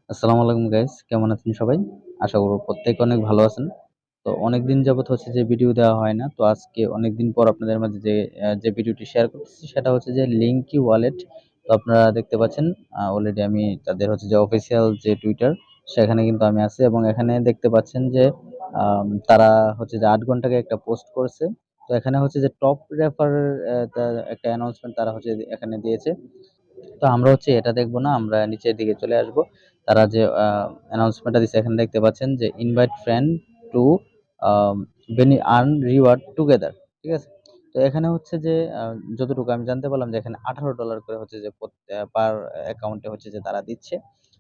আসসালামু আলাইকুম গাইস, কেমন আছেন সবাই? আশা করব প্রত্যেকে অনেক ভালো আছেন। তো অনেকদিন যাবত হচ্ছে যে ভিডিও দেওয়া হয় না। তো আজকে অনেকদিন পর আপনাদের মাঝে যে ভিডিওটি শেয়ার করতেছি সেটা হচ্ছে যে লিংকি ওয়ালেট। তো আপনারা দেখতে পাচ্ছেন অলরেডি আমি তাদের হচ্ছে যে অফিসিয়াল যে টুইটার সেখানে কিন্তু আমি আছি এবং এখানে দেখতে পাচ্ছেন যে তারা হচ্ছে যে ৮ ঘন্টা আগে একটা পোস্ট করেছে। তো এখানে হচ্ছে যে টপ রেফার একটা অ্যানাউন্সমেন্ট তারা হচ্ছে এখানে দিয়েছে। তো আমরা হচ্ছে এটা দেখবো না, আমরা নিচের দিকে চলে আসব। তারা যে অ্যানাউন্সমেন্টটা দিচ্ছে এখানে দেখতে পাচ্ছেন যে ইনভাইট ফ্রেন্ড টু বেনি আর্ন রিওয়ার্ড টুগেদার। ঠিক আছে? তো এখানে হচ্ছে যে যতটুকু আমি জানতে পারলাম যে এখানে $18 করে হচ্ছে যে পার অ্যাকাউন্টে হচ্ছে যে তারা দিচ্ছে।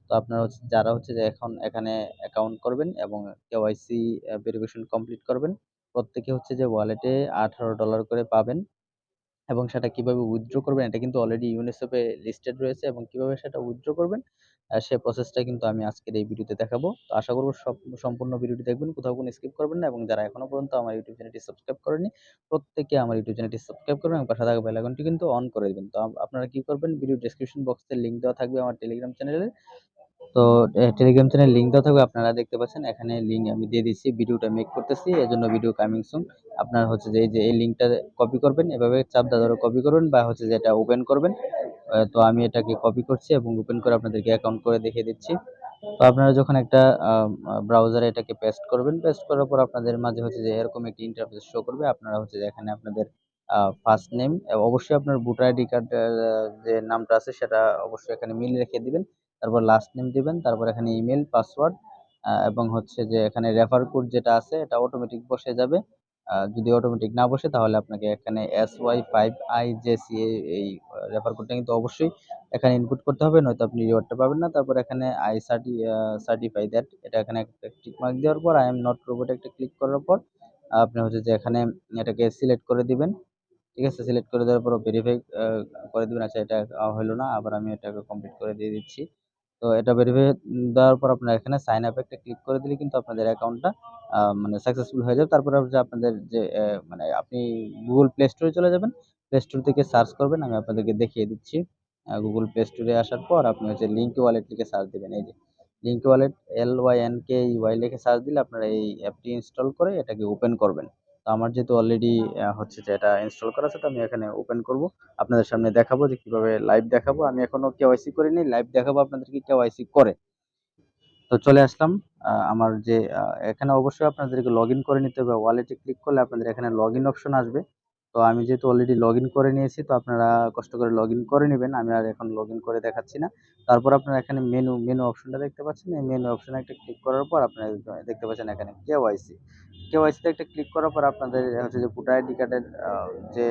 তো আপনারা হচ্ছে যারা হচ্ছে যে এখন এখানে অ্যাকাউন্ট করবেন এবং কেওয়াইসি ভেরিফিকেশন কমপ্লিট করবেন, প্রত্যেকে হচ্ছে যে ওয়ালেটে $18 করে পাবেন। এবং সেটা কিভাবে উইথড্র করবেন এটা কিন্তু অলরেডি ইউনিসেফে লিস্টেড রয়েছে এবং কিভাবে সেটা উইথড্র করবেন সে প্রসেসটা কিন্তু আমি আজকের এই ভিডিওতে দেখাবো। তো আশা করব সম্পূর্ণ ভিডিওটি দেখবেন, কোথাও কোনো স্কিপ করবেন না এবং যারা এখনো পর্যন্ত আমার ইউটিউব চ্যানেলটি সাবস্ক্রাইব করেননি প্রত্যেকে আমার ইউটিউব চ্যানেলটি সাবস্ক্রাইব করবেন এবং পাশে থাকা বেল আইকনটি কিন্তু অন করে দিবেন। তো আপনারা কি করবেন, ভিডিও ডেসক্রিপশন বক্সে লিংক দেওয়া থাকবে আমার টেলিগ্রাম চ্যানেলের। তো টেলিগ্রাম চ্যানেল লিংক দেওয়া থাকবে, আপনারা দেখতে পাচ্ছেন এখানে লিংক আমি দিয়ে দিচ্ছি, ভিডিওটা মেক করতেছি এজন্য ভিডিও কামিং সুন। আপনার হচ্ছে যে এই লিংকটা কপি করবেন, এভাবে চাপ দিয়ে ধরে কপি করবেন বা হচ্ছে যে এটা ওপেন করবেন। তো আমি এটাকে কপি করছি এবং ওপেন করে আপনাদেরকে অ্যাকাউন্ট করে দেখিয়ে দিচ্ছি। তো আপনারা যখন একটা ব্রাউজারে এটাকে পেস্ট করবেন, পেস্ট করার পর আপনাদের মাঝে হচ্ছে যে এরকম একটি ইন্টারফেস শো করবে। আপনারা হচ্ছে যে এখানে আপনাদের ফার্স্ট নেম, অবশ্যই আপনার ভোটার আইডি কার্ড যে নামটা আছে সেটা অবশ্যই এখানে মিল রেখে দিবেন। তারপর লাস্ট নেম দিবেন, তারপর এখানে ইমেল, পাসওয়ার্ড এবং হচ্ছে যে এখানে রেফার কোড যেটা আছে এটা অটোমেটিক বসে যাবে। যদি অটোমেটিক না বসে তাহলে আপনাকে এখানে SY5IJC এই রেফার কোডটা কিন্তু অবশ্যই এখানে ইনপুট করতে হবে, নয়তো আপনি রিওয়ার্ডটা পাবেন না। তারপর এখানে সার্টিফাই দ্যাট, এটা এখানে একটা টিক মার্ক দেওয়ার পর আই এম নট রোবট একটা ক্লিক করার পর আপনি হচ্ছে যে এখানে এটাকে সিলেক্ট করে দিবেন। ঠিক আছে? সিলেক্ট করে দেওয়ার পর ভেরিফাই করে দিবেন। আচ্ছা, এটা হইলো না, আবার আমি এটাকে কমপ্লিট করে দিয়ে দিচ্ছি। তো এটা ভেরিফাই দেওয়ার পর আপনারা এখানে সাইন আপ একটা ক্লিক করে দিলে কিন্তু আপনাদের অ্যাকাউন্টটা মানে সাকসেসফুল হয়ে যাবে। তারপরে হচ্ছে আপনাদের যে মানে আপনি গুগল প্লে স্টোরে চলে যাবেন। প্লে স্টোর থেকে সার্চ করবেন, আমি আপনাদেরকে দেখিয়ে দিচ্ছি। গুগল প্লে স্টোরে আসার পর আপনি হচ্ছে লিংক ওয়ালেট লিখে সার্চ দিবেন। এই যে লিংক ওয়ালেট, LYNKEY লিখে সার্চ দিলে আপনারা এই অ্যাপটি ইনস্টল করে এটাকে ওপেন করবেন। তো আমার যেহেতু অলরেডি হচ্ছে যে এটা ইনস্টল করা আছে, তো আমি এখানে ওপেন করব। আপনাদের সামনে দেখাবো যে কিভাবে লাইভ দেখাবো। আমি এখনো কেওয়াইসি করিনি, লাইভ দেখাবো আপনাদেরকে কেওয়াইসি করে। তো চলে আসলাম আমার যে এখানে অবশ্যই আপনাদেরকে লগইন করে নিতে হবে। ওয়ালেটে ক্লিক করলে আপনাদের এখানে লগইন অপশন আসবে। তো আমি যেহেতু অলরেডি লগইন করে নিয়েছি, তো আপনারা কষ্ট করে লগইন করে নেবেন। আমি আর এখন লগইন করে দেখাচ্ছি না। তারপর আপনারা এখানে মেনু অপশনটা দেখতে পাচ্ছেন। এই মেনু অপশনে একটা ক্লিক করার পর আপনারা দেখতে পাচ্ছেন এখানে কেওয়াইসি। কেওয়াইসিতে একটা ক্লিক করার পর আপনাদের হচ্ছে যে ভোটার আইডি কার্ডের যে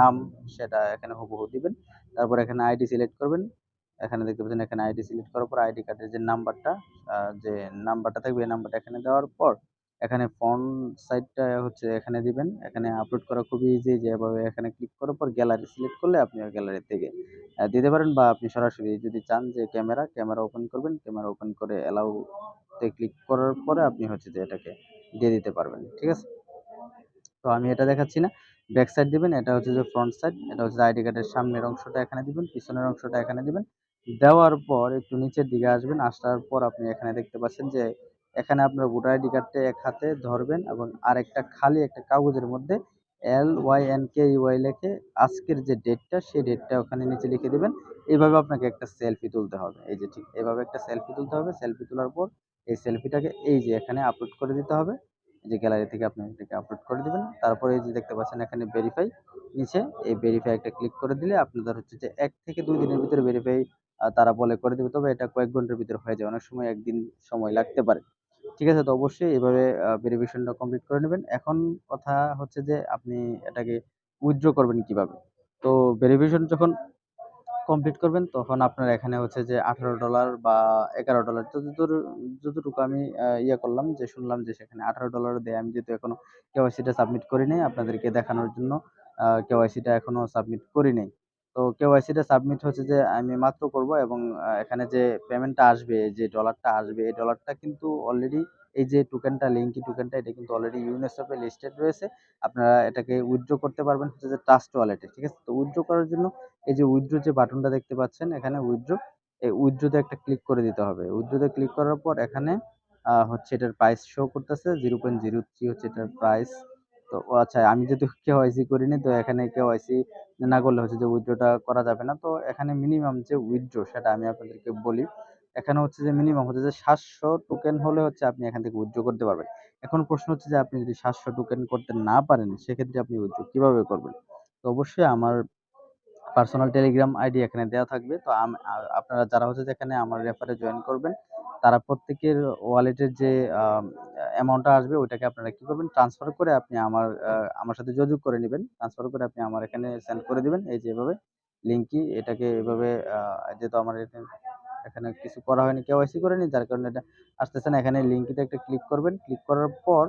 নাম সেটা এখানে হুবহু দিবেন। তারপর এখানে আইডি সিলেক্ট করবেন। এখানে দেখতে পাচ্ছেন এখানে আইডি সিলেক্ট করার পর আইডি কার্ডের যে নাম্বারটা থাকবে এই নাম্বারটা এখানে দেওয়ার পর এখানে ফন্ট সাইজটা হচ্ছে এখানে দিবেন। এখানে আপলোড করা খুবই ইজি, যেভাবে এখানে ক্লিক করার পর গ্যালারি সিলেক্ট করলে আপনি গ্যালারি থেকে দিতে পারেন, বা আপনি সরাসরি যদি চান যে ক্যামেরা ওপেন করবেন, ক্যামেরা ওপেন করে অ্যালাউ তে ক্লিক করার পরে আপনি হচ্ছে যে এটাকে দিয়ে দিতে পারবেন। ঠিক আছে? তো আমি এটা দেখাচ্ছি না, ব্যাক সাইড দিবেন। এটা হচ্ছে যে ফ্রন্ট সাইড, এটা হচ্ছে আইডি কার্ডের সামনের অংশটা এখানে দিবেন, পিছনের অংশটা এখানে দিবেন। দেওয়ার পর একটু নিচের দিকে আসবেন, আসার পর আপনি এখানে দেখতে পাচ্ছেন যে এখানে আপনার ভোটার আইডি কার্ডটা এক হাতে ধরবেন এবং আরেকটা খালি একটা কাগজের মধ্যে LYNKEY লিখে আজকের যে ডেটটা সেই ডেটটা ওখানে নিচে লিখে দিবেন। এইভাবে আপনাকে একটা সেলফি তুলতে হবে। এই যে ঠিক এভাবে একটা সেলফি তুলতে হবে। সেলফি তোলার পর এই সেলফিটাকে এই যে এখানে আপলোড করে দিতে হবে। এই যে গ্যালারি থেকে আপনি এটাকে আপলোড করে দিবেন। তারপরে এই যে দেখতে পাচ্ছেন এখানে ভেরিফাই, নিচে এই ভেরিফাই একটা ক্লিক করে দিলে আপনাদের হচ্ছে যে ১ থেকে ২ দিনের ভিতরে ভেরিফাই তারা বলে করে দিবে। তবে এটা কয়েক ঘন্টার ভিতরে হয়ে যায়। অনেক সময় ১ দিন সময় লাগতে পারে। ঠিক আছে? তো অবশ্যই এভাবে ভেরিফিকেশনটা কমপ্লিট করে নেবেন। এখন কথা হচ্ছে যে আপনি এটাকে উইথড্র করবেন কিভাবে? তো ভেরিফিকেশন যখন কমপ্লিট করবেন তখন আপনার এখানে হচ্ছে যে $18 বা $11 যতটুকু আমি ইয়ে করলাম, যে শুনলাম যে সেখানে $18 দেয়। আমি যেহেতু এখনো কেওয়াইসিটা সাবমিট করি নাই, আপনাদেরকে দেখানোর জন্য কেওয়াইসিটা এখনো সাবমিট করি নাই। তো কেওয়াইসিটা সাবমিট হচ্ছে যে আমি মাত্র করব এবং এখানে যে পেমেন্টটা আসবে, যে ডলারটা আসবে, এই ডলারটা কিন্তু অলরেডি এই যে টোকেনটা, লিংকি টোকেনটা, এটা কিন্তু অলরেডি ইউনিসেফে লিস্টেড রয়েছে। আপনারা এটাকে উইথড্র করতে পারবেন হচ্ছে যে ট্রাস্ট ওয়ালেটে। ঠিক আছে? তো উইথড্র করার জন্য এই যে উইথড্র যে বাটনটা দেখতে পাচ্ছেন এখানে উইথড্র, এই উইথড্রোতে একটা ক্লিক করে দিতে হবে। উইথড্রোতে ক্লিক করার পর এখানে হচ্ছে এটার প্রাইস শো করতেছে 0.03 হচ্ছে এটার প্রাইস। তো আচ্ছা, আমি যেহেতু কেওয়াইসি করিনি, তো এখানে কেওয়াইসি না করলে হচ্ছে যে উইথড্রোটা করা যাবে না। তো এখানে মিনিমাম যে উইথড্রো সেটা আমি আপনাদেরকে বলি। এখানে হচ্ছে যে মিনিমাম হচ্ছে যে 700 টোকেন হলে হচ্ছে আপনি এখান থেকে উইথড্র করতে পারবেন। এখন প্রশ্ন হচ্ছে যে আপনি যদি 700 টোকেন করতে না পারেন, সেক্ষেত্রে আপনি উইথড্র কিভাবে করবেন? তো অবশ্যই আমার পার্সোনাল টেলিগ্রাম আইডি এখানে দেওয়া থাকবে। তো আপনারা যারা হচ্ছে যে এখানে আমার রেফারে জয়েন করবেন, তারা প্রত্যেকের ওয়ালেটের যে অ্যামাউন্টটা আসবে ওইটাকে আপনারা কি করবেন, ট্রান্সফার করে আপনি আমার সাথে যোগাযোগ করে নিবেন। ট্রান্সফার করে আপনি আমার এখানে সেন্ড করে দিবেন। এই যে এভাবে লিঙ্কই এটাকে এভাবে যেহেতু আমার এখানে কিছু করা হয়নি, কেওয়াইসি করিনি, যার কারণে এটা আসতেছে না। এখানে লিঙ্কটিতে একটা ক্লিক করবেন। ক্লিক করার পর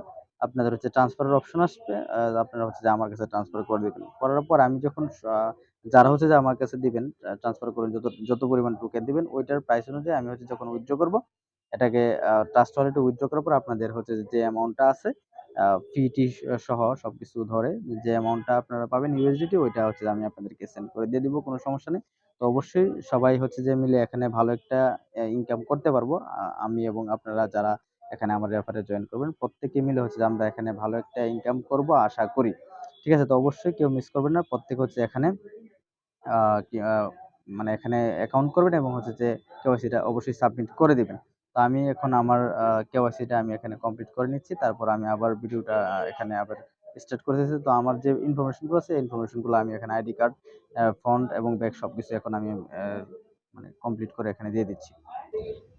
আপনাদের হচ্ছে ট্রান্সফারের অপশন আসবে। আপনারা হচ্ছে যে আমার কাছে ট্রান্সফার করে দিবেন। করার পর আমি যখন যারা হচ্ছে যে আমার কাছে দিবেন, ট্রান্সফার করবেন, যত যত পরিমাণ টোকেন দিবেন ওইটার প্রাইস অনুযায়ী আমি হচ্ছে যখন উইথড্র করব, এটাকে ট্রাস্ট ওয়ালেটে উইথড্র করার পর আপনাদের হচ্ছে যে অ্যামাউন্টটা আছে ফি-টি সহ সবকিছু ধরে যে অ্যামাউন্টটা আপনারা পাবেন ইউএসডিটি, ওইটা হচ্ছে যে আমি আপনাদেরকে সেন্ড করে দিয়ে দিব, কোনো সমস্যা নেই। তো অবশ্যই সবাই হচ্ছে যে মিলে এখানে ভালো একটা ইনকাম করতে পারবো। আমি এবং আপনারা যারা এখানে আমার রেফারে জয়েন করবেন প্রত্যেকে মিলে হচ্ছে যে আমরা এখানে ভালো একটা ইনকাম করব আশা করি। ঠিক আছে? তো অবশ্যই কেউ মিস করবেন না। প্রত্যেকে হচ্ছে এখানে আ কি মানে এখানে অ্যাকাউন্ট করবেন এবং হচ্ছে যে কেওয়াইসিটা অবশ্যই সাবমিট করে দিবেন। তো আমি এখন আমার কেওয়াইসিটা আমি এখানে কমপ্লিট করে নিচ্ছি। তারপর আমি আবার ভিডিওটা এখানে আবার স্টার্ট করে দিয়েছি। তো আমার যে ইনফরমেশন গুলো আছে এই ইনফরমেশন গুলো আমি এখানে আইডি কার্ড, ফ্রন্ট এবং ব্যাক সবকিছু এখন আমি মানে কমপ্লিট করে এখানে দিয়ে দিচ্ছি।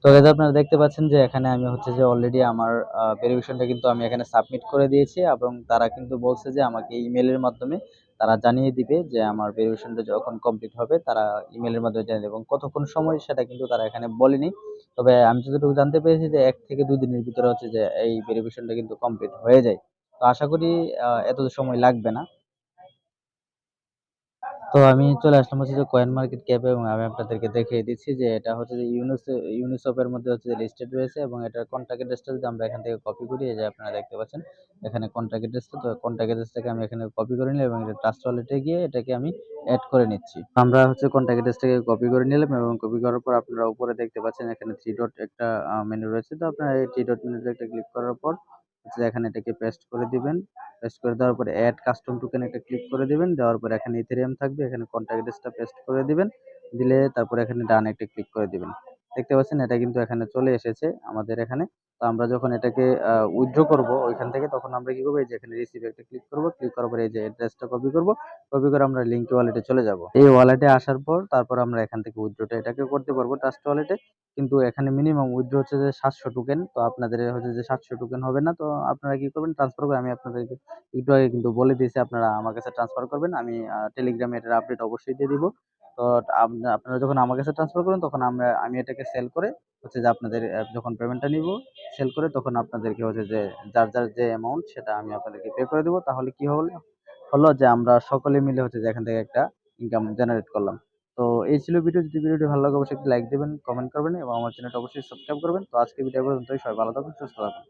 তো গাইস, আপনারা দেখতে পাচ্ছেন যে এখানে আমি হচ্ছে যে অলরেডি আমার ভেরিফিকেশনটা কিন্তু আমি এখানে সাবমিট করে দিয়েছি এবং তারা কিন্তু বলছে যে আমাকে ইমেইলের মাধ্যমে তারা জানিয়ে দিবে যে আমার ভেরিফিকেশনটা যখন কমপ্লিট হবে তারা ইমেইলের মাধ্যমে জানিয়ে দেবে, এবং কতক্ষণ সময় সেটা কিন্তু তারা এখানে বলেনি। তবে আমি যতটুকু জানতে পেরেছি যে 1 থেকে 2 দিনের ভিতরে হচ্ছে যে এই ভেরিফিকেশনটা কিন্তু কমপ্লিট হয়ে যায়। তো আশা করি এত সময় লাগবে না। তো আমি চলে আসলাম হচ্ছে যে কয়েন মার্কেট ক্যাপে, এবং আমি আপনাদেরকে দেখিয়ে দিচ্ছি যে এটা হচ্ছে যে ইউনিসেফের মধ্যে হচ্ছে যে লিস্টেড রয়েছে, এবং এটার কন্ট্যাক্ট অ্যাড্রেসটা যদি আমরা এখান থেকে কপি করি, এই যে আপনারা দেখতে পাচ্ছেন এখানে কন্ট্যাক্ট অ্যাড্রেসটা, তো কন্ট্যাক্ট অ্যাড্রেসটাকে আমি এখানে কপি করে নিলাম এবং এটা ট্রাস্ট ওয়ালেটে গিয়ে এটাকে আমি এড করে নিচ্ছি। আমরা হচ্ছে কন্ট্যাক্ট অ্যাড্রেসটাকে কপি করে নিলাম এবং কপি করার পর আপনারা উপরে দেখতে পাচ্ছেন এখানে 3 ডট একটা মেনু রয়েছে। তো আপনারা এই 3 ডট মেনুতে একটা ক্লিক করার পর হচ্ছে যে এখানে এটাকে পেস্ট করে দিবেন। পেস্ট করে দেওয়ার পরে এড কাস্টম টোকেন একটা ক্লিক করে দিবেন। দেওয়ার পরে এখানে ইথেরিয়াম থাকবে, এখানে কন্ট্যাক্ট অ্যাড্রেসটা পেস্ট করে দিবেন। দিলে তারপরে এখানে ডান একটা ক্লিক করে দিবেন। দেখতে পাচ্ছেন এটা কিন্তু এখানে চলে এসেছে আমাদের এখানে। তো আমরা যখন এটাকে উইথড্র করব ওইখান থেকে, তখন আমরা কি করব, এই যে এখানে রিসিভ একটা ক্লিক করব। ক্লিক করার পরে এই যে অ্যাড্রেসটা কপি করব। কপি করে আমরা লিংক ওয়ালেটে চলে যাব। এই ওয়ালেটে আসার পর তারপর আমরা এখান থেকে উইথড্রটা এটাকে করতে পারবো ট্রাস্ট ওয়ালেটে। কিন্তু এখানে মিনিমাম উইথড্র হচ্ছে যে 700 টোকেন। তো আপনাদের হচ্ছে যে 700 টোকেন হবে না। তো আপনারা কি করবেন, ট্রান্সফার করে, আমি আপনাদেরকে একটু আগে কিন্তু বলে দিয়েছি আপনারা আমার কাছে ট্রান্সফার করবেন। আমি টেলিগ্রামে এটার আপডেট অবশ্যই দিয়ে দিব। তো আপনারা যখন আমার কাছে ট্রান্সফার করবেন তখন আমি এটাকে সেল করে হচ্ছে যে আপনাদের যখন পেমেন্টটা নিব, সেল করে তখন আপনাদেরকে হচ্ছে যে যার যে অ্যামাউন্ট সেটা আমি আপনাদেরকে পে করে দেব। তাহলে কি হলো যে আমরা সকলে মিলে হচ্ছে যে এখান থেকে একটা ইনকাম জেনারেট করলাম। তো এই ছিল ভিডিও। যদি ভিডিওটি ভালো লাগে অবশ্যই একটি লাইক দিবেন, কমেন্ট করবেন এবং আমার চ্যানেলটা অবশ্যই সাবস্ক্রাইব করবেন। তো আজকে ভিডিও পর্যন্তই। সবাই ভালো থাকুন, সুস্থ থাকুন।